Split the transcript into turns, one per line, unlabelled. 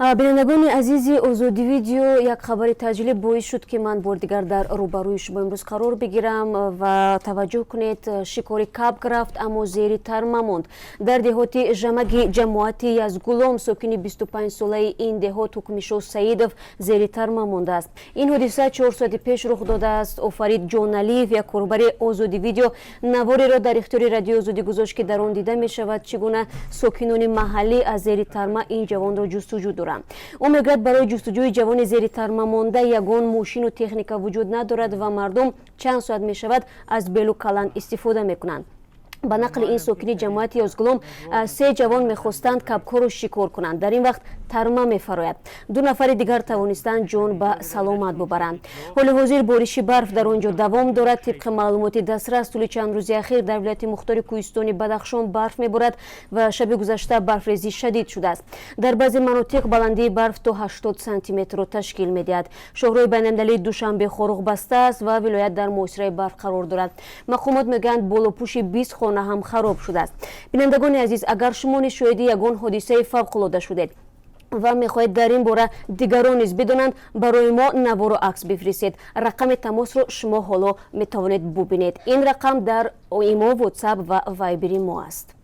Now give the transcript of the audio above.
бинандагони азизи озоди видео, як хабари таъҷилӣ боис шуд ки ман бор дигар дар рӯбарӯи шумо имрӯз қарор бигирам ва таваҷҷӯҳ кунед. Шикори кабк рафт, аммо зери тарма монд. Дар деҳоти жамаги ҷамоати Язғулом сокини 25-солаи ин деҳот Ҳукмишо Саидов зери тарма мондааст. Ин ҳодиса 4 соати пеш рух додааст. Офарид Ҷоналиев, як корбари озоди видео, навореро дар ихтиёри радиои озодӣ гузошт ки дар он дида мешавад чӣ гуна сокинони маҳаллӣ аз зери тарма ин ҷавонро ҷустуҷӯ доранд. او میگوید برای جستجوی جوان زیر ترما مانده یگان ماشین و تکنیک وجود ندارد و مردم چند ساعت می شود از بیل و کلان استفاده میکنند. با نقل این ساکنی جماعت یازگلوم 3 جوان میخواستند کبک‌ها رو شکار کنند. در این وقت ترما میفراید. 2 نفر دیگر توانستند جان به سلامت ببرند. حال حاضر بارش برف در آنجا دوام دارد. طبق معلومات دسترس طول چند روز اخیر در ولایت مختار کوهستانی بدخشان برف میبارد و شب گذشته برفریزی شدید شده است. در بعضی مناطق بلندی برف تا 80 سانتی متر را تشکیل میدهد. شهرهای بین‌المللی دوشنبه خاروق بسته است و ولایت در محاصره برف قرار دارد. مقامات میگویند بالاپوش 20 خانه هم خراب شده است. بینندگان عزیز، اگر شما شاهد یگان حادثه فوق‌العاده شدید و میخواهید در این باره دیگران نیز بدانند، برای ما نوار و عکس بفرستید. رقم تماس رو شما حالا میتوانید ببینید. این رقم در ایمو، واتساپ و وایبر ما است.